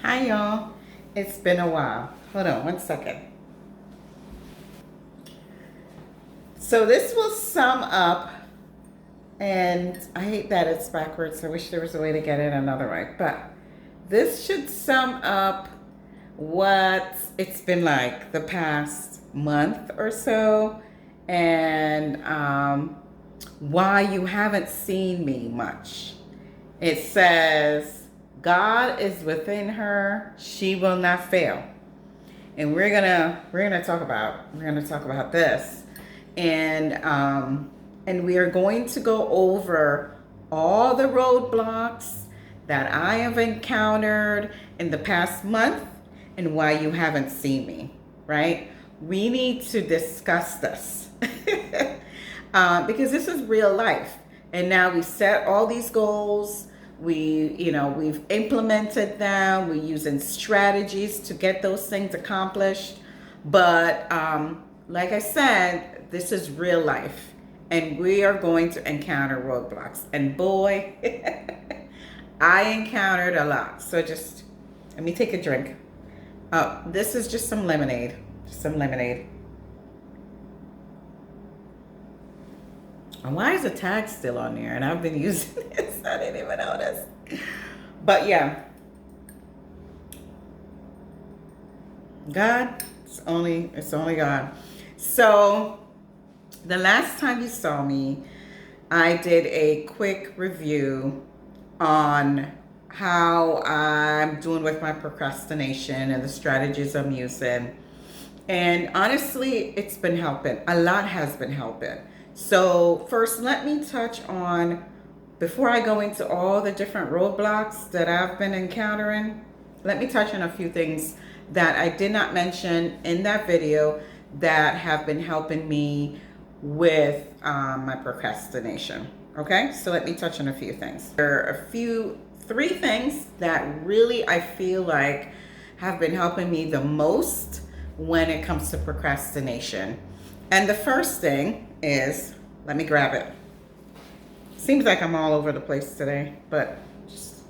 Hi y'all. It's been a while. Hold on one second. So this will sum up, and I hate that it's backwards. I wish there was a way to get it another way. But this should sum up what it's been like the past month or so, and why you haven't seen me much. It says, God is within her, she will not fail. And we're gonna talk about this, and we are going to go over all the roadblocks that I have encountered in the past month and why you haven't seen me. Right? We need to discuss this because this is real life, and now we set all these goals. We've implemented them. We're using strategies to get those things accomplished. But like I said, this is real life, and we are going to encounter roadblocks. And boy, I encountered a lot. So just let me take a drink. Oh, this is just some lemonade. Some lemonade. And why is the tag still on there? And I've been using this. I didn't even notice. But yeah, God, it's only God. So the last time you saw me, I did a quick review on how I'm doing with my procrastination and the strategies I'm using. And honestly, it's been helping. A lot has been helping. So first, let me touch on, before I go into all the different roadblocks that I've been encountering, let me touch on a few things that I did not mention in that video that have been helping me with my procrastination. Okay, so let me touch on a few things. There are three things that really I feel like have been helping me the most when it comes to procrastination. And the first thing is, let me grab it. Seems like I'm all over the place today, but just,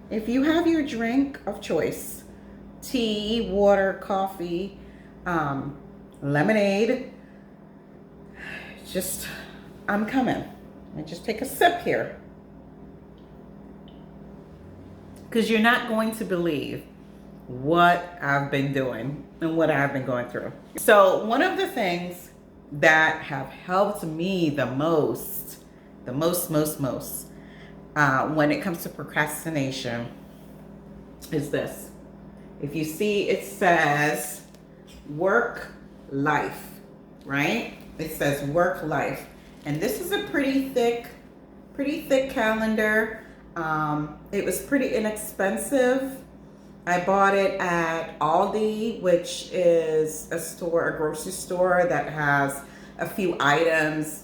if you have your drink of choice, tea, water, coffee, lemonade, just, I'm coming. And just take a sip here. Because you're not going to believe what I've been doing and what I've been going through. So one of the things that have helped me the most, when it comes to procrastination is this. If you see, it says work life, right? It says work life. And this is a pretty thick calendar. It was pretty inexpensive. I bought it at Aldi, which is a grocery store that has a few items,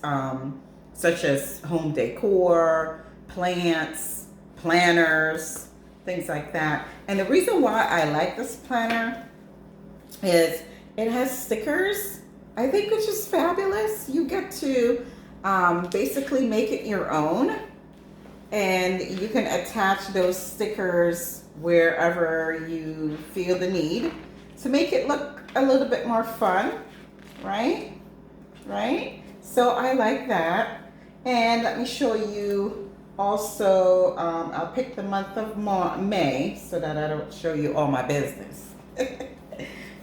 such as home decor, plants, planners, things like that. And the reason why I like this planner is it has stickers, I think, which is fabulous. You get to basically make it your own, and you can attach those stickers wherever you feel the need to make it look a little bit more fun, right? So I like that. And let me show you also, I'll pick the month of May so that I don't show you all my business.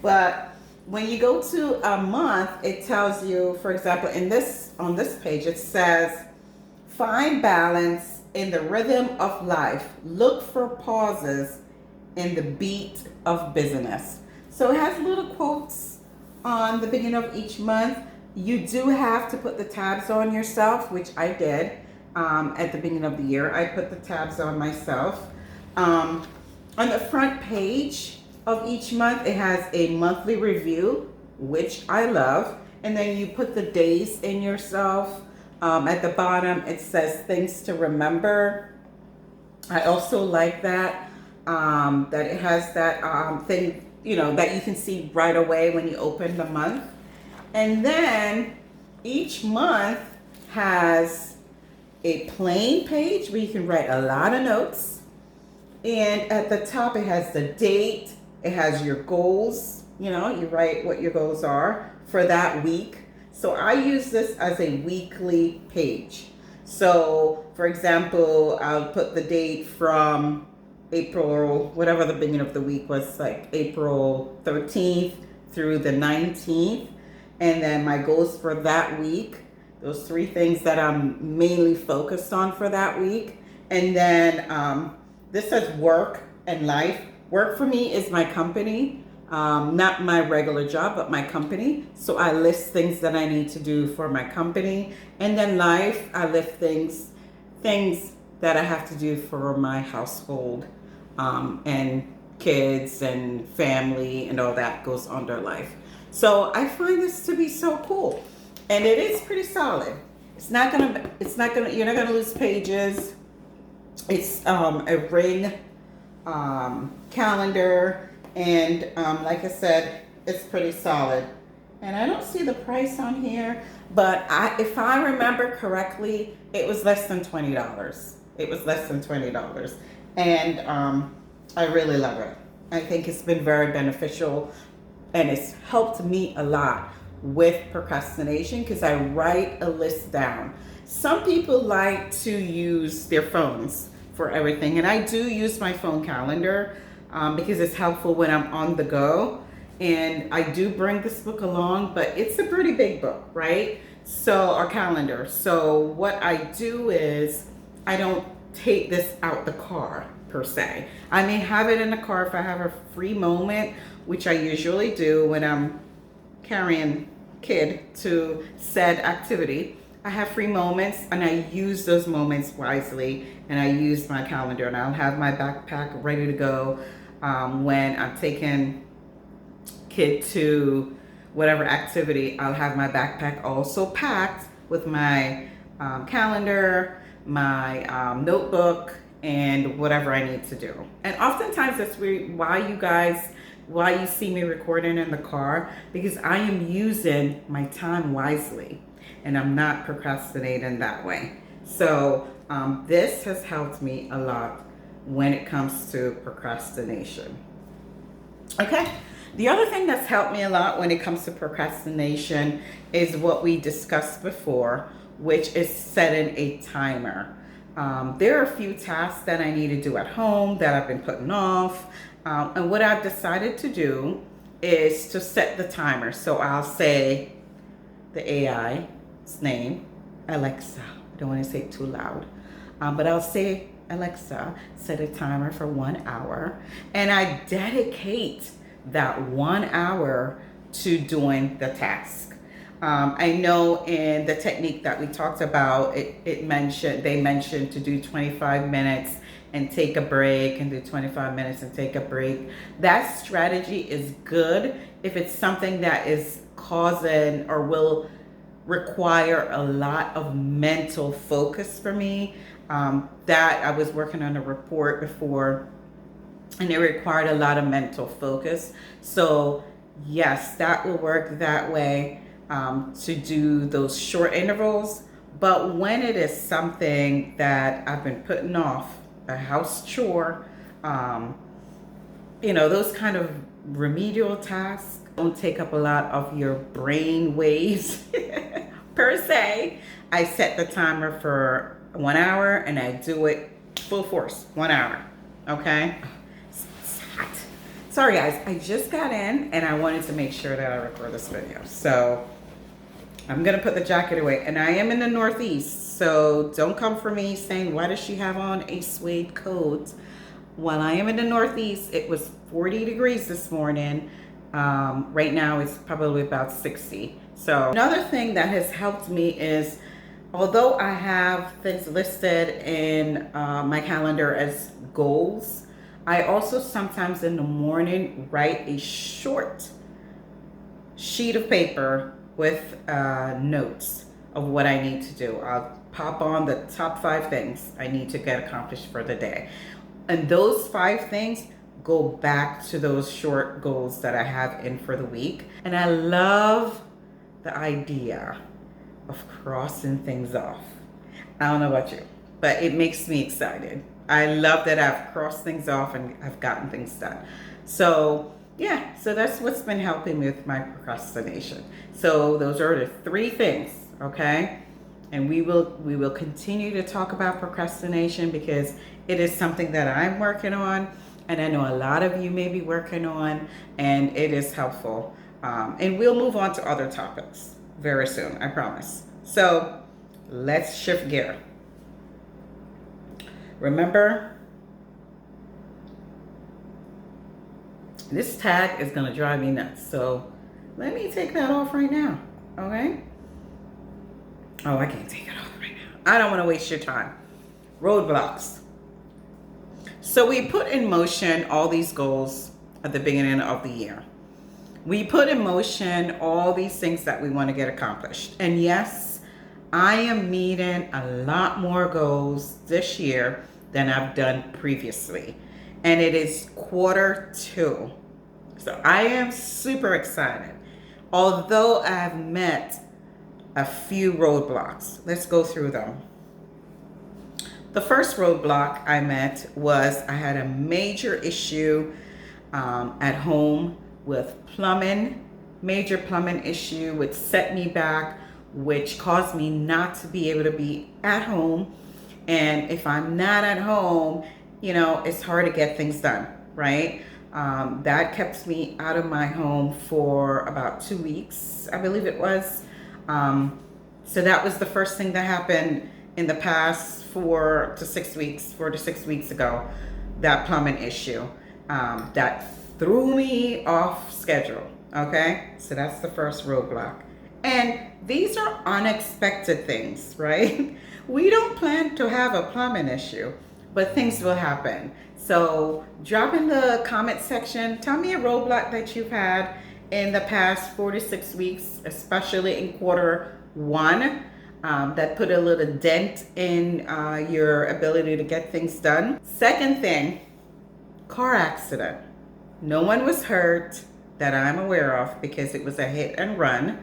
But when you go to a month, it tells you, for example, on this page, it says, find balance in the rhythm of life. Look for pauses in the beat of business. So it has little quotes on the beginning of each month. You do have to put the tabs on yourself, which I did at the beginning of the year. I put the tabs on myself. On the front page of each month, it has a monthly review, which I love. And then you put the days in yourself. At the bottom, it says things to remember. I also like that it has that thing, that you can see right away when you open the month. And then each month has a plain page where you can write a lot of notes. And at the top, it has the date, it has your goals. You know, you write what your goals are for that week. So I use this as a weekly page. So, for example, I'll put the date from April, whatever the beginning of the week was, like April 13th through the 19th. And then my goals for that week, those 3 things that I'm mainly focused on for that week. And then this says work and life. Work for me is my company, not my regular job, but my company. So I list things that I need to do for my company. And then life, I list things that I have to do for my household, and kids and family and all that goes under life. So I find this to be so cool. And it is pretty solid. You're not gonna lose pages. It's a ring calendar, and like I said, it's pretty solid. And I don't see the price on here, but if I remember correctly, it was less than $20. It was less than $20, and I really love it. I think it's been very beneficial, and it's helped me a lot with procrastination because I write a list down. Some people like to use their phones for everything, and I do use my phone calendar because it's helpful when I'm on the go. And I do bring this book along, but it's a pretty big book, right? So, our calendar. So what I do is I don't take this out the car per se. I may have it in the car if I have a free moment, which I usually do when I'm carrying kid to said activity. I have free moments and I use those moments wisely, and I use my calendar, and I'll have my backpack ready to go when I'm taking kid to whatever activity. I'll have my backpack also packed with my calendar, my notebook, and whatever I need to do. And oftentimes that's why you see me recording in the car, because I am using my time wisely and I'm not procrastinating that way. So this has helped me a lot when it comes to procrastination. Okay. The other thing that's helped me a lot when it comes to procrastination is what we discussed before, which is setting a timer. There are a few tasks that I need to do at home that I've been putting off. And what I've decided to do is to set the timer. So I'll say the AI's name, Alexa. I don't want to say it too loud. But I'll say, Alexa, set a timer for 1 hour. And I dedicate that 1 hour to doing the task. I know in the technique that we talked about, they mentioned to do 25 minutes and take a break, and do 25 minutes and take a break. That strategy is good if it's something that is causing or will require a lot of mental focus for me. That I was working on a report before, and it required a lot of mental focus. So yes, that will work that way, to do those short intervals. But when it is something that I've been putting off, a house chore, those kind of remedial tasks don't take up a lot of your brain waves per se. I set the timer for 1 hour and I do it full force, 1 hour. Okay. It's hot. Sorry guys, I just got in and I wanted to make sure that I record this video. So I'm gonna put the jacket away, and I am in the Northeast, so don't come for me saying, why does she have on a suede coat? While I am in the Northeast, it was 40 degrees this morning. Right now it's probably about 60. So another thing that has helped me is, although I have things listed in my calendar as goals, I also sometimes in the morning write a short sheet of paper with notes of what I need to do. I'll pop on the top 5 things I need to get accomplished for the day. And those 5 things go back to those short goals that I have in for the week. And I love the idea of crossing things off. I don't know about you, but it makes me excited. I love that I've crossed things off and I've gotten things done. So yeah, so that's what's been helping me with my procrastination. So those are the three things, okay? And we will continue to talk about procrastination because it is something that I'm working on, and I know a lot of you may be working on, and it is helpful. And we'll move on to other topics very soon, I promise. So let's shift gear. Remember, this tag is going to drive me nuts. So let me take that off right now. Okay? Oh, I can't take it off right now. I don't want to waste your time. Roadblocks. So we put in motion all these goals at the beginning of the year. We put in motion all these things that we want to get accomplished. And yes, I am meeting a lot more goals this year than I've done previously. And it is Q2. So I am super excited. Although I've met a few roadblocks. Let's go through them. The first roadblock I met was I had a major issue at home with plumbing, major plumbing issue, which set me back, which caused me not to be able to be at home. And if I'm not at home, you know, it's hard to get things done, right? That kept me out of my home for about 2 weeks, I believe it was. So that was the first thing that happened in the past 4 to 6 weeks ago, that plumbing issue. That threw me off schedule. Okay, so that's the first roadblock. And these are unexpected things, right? We don't plan to have a plumbing issue, but things will happen. So drop in the comment section, tell me a roadblock that you've had in the past 4 to 6 weeks, especially in Q1, that put a little dent in your ability to get things done. Second thing, car accident. No one was hurt that I'm aware of because it was a hit and run.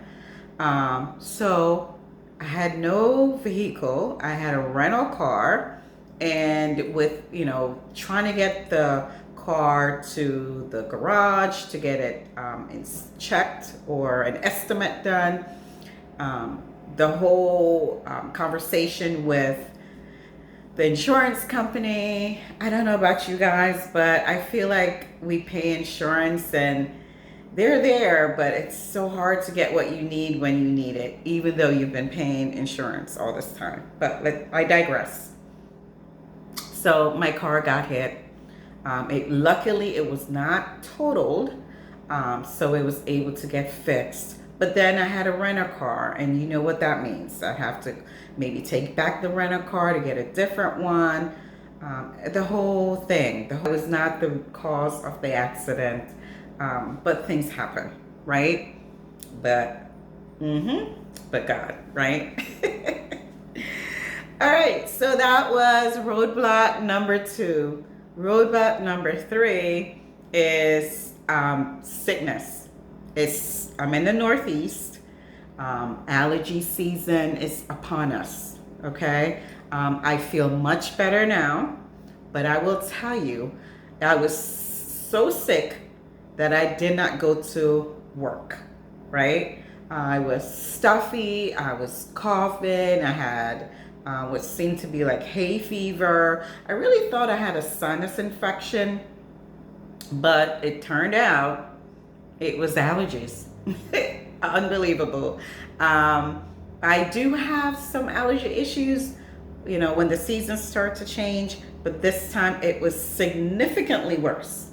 So I had no vehicle. I had a rental car, and with, you know, trying to get the car to the garage to get it checked or an estimate done. The whole conversation with the insurance company. I don't know about you guys, but I feel like we pay insurance and they're there, but it's so hard to get what you need when you need it, even though you've been paying insurance all this time. But I digress. So my car got hit. Luckily, it was not totaled, so it was able to get fixed. But then I had a rental car, and you know what that means. I have to maybe take back the rental car to get a different one. The whole thing. It was not the cause of the accident, but things happen, right? But God, right? All right, so that was roadblock number 2. Roadblock number 3 is sickness. I'm in the Northeast. Allergy season is upon us, okay? I feel much better now, but I will tell you, I was so sick that I did not go to work, right? I was stuffy, I was coughing, I had what seemed to be like hay fever. I really thought I had a sinus infection, but it turned out it was allergies. Unbelievable. I do have some allergy issues, you know, when the seasons start to change, but this time it was significantly worse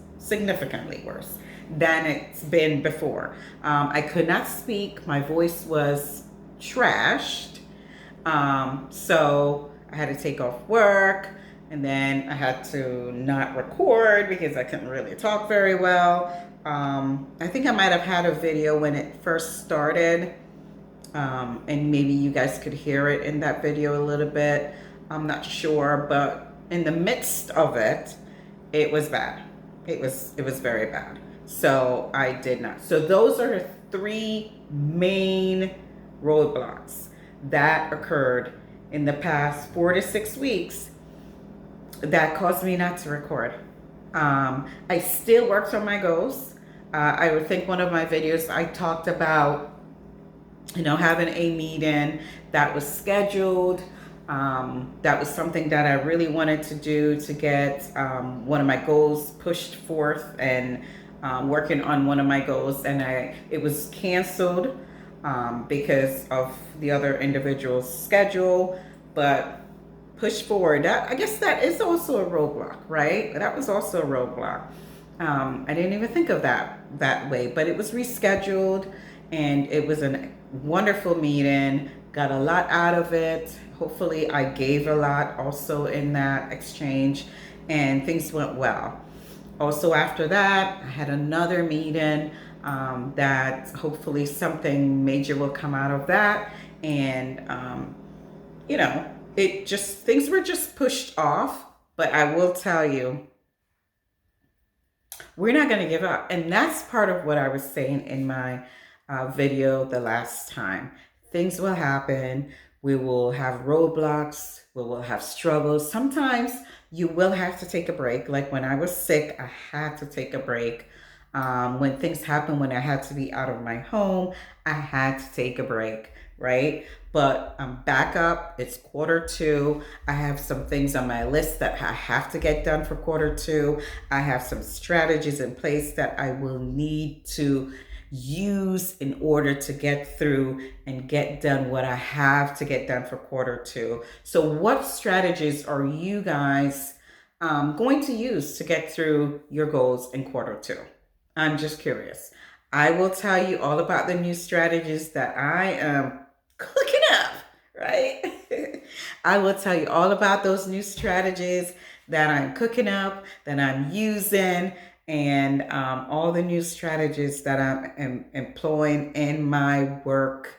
than it's been before. I could not speak. My voice was trashed. So I had to take off work, and then I had to not record because I couldn't really talk very well. I think I might have had a video when it first started, and maybe you guys could hear it in that video a little bit. I'm not sure, but in the midst of it, it was bad. It was very bad. So I did not. So those are the 3 main roadblocks that occurred in the past 4 to 6 weeks. that caused me not to record. I still worked on my goals. I would think one of my videos I talked about, having a meeting that was scheduled. That was something that I really wanted to do to get one of my goals pushed forth, and working on one of my goals, and it was canceled because of the other individual's schedule, but push forward. I guess that is also a roadblock, right? That was also a roadblock. I didn't even think of that way, but it was rescheduled, and it was a wonderful meeting. Got a lot out of it. Hopefully, I gave a lot also in that exchange, and things went well. Also, after that, I had another meeting that hopefully something major will come out of that, and you know, it just things were just pushed off. But I will tell you, we're not going to give up. And that's part of what I was saying in my video the last time. Things will happen. We will have roadblocks. We will have struggles. Sometimes you will have to take a break. Like when I was sick, I had to take a break. When things happen, when I had to be out of my home, I had to take a break, right? But I'm back up. It's quarter 2. I have some things on my list that I have to get done for quarter 2. I have some strategies in place that I will need to use in order to get through and get done what I have to get done for quarter 2. So, what strategies are you guys going to use to get through your goals in quarter 2? I'm just curious. I will tell you all about the new strategies that I am cooking up, right? I will tell you all about those new strategies that I'm cooking up, that I'm using, and all the new strategies that I'm employing in my work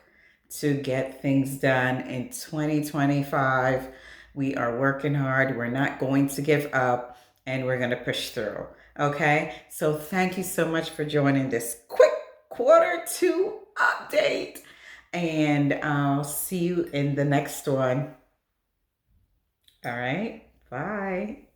to get things done in 2025. We are working hard. We're not going to give up, and we're going to push through. Okay, so thank you so much for joining this quick quarter 2 update, and I'll see you in the next one. All right, bye.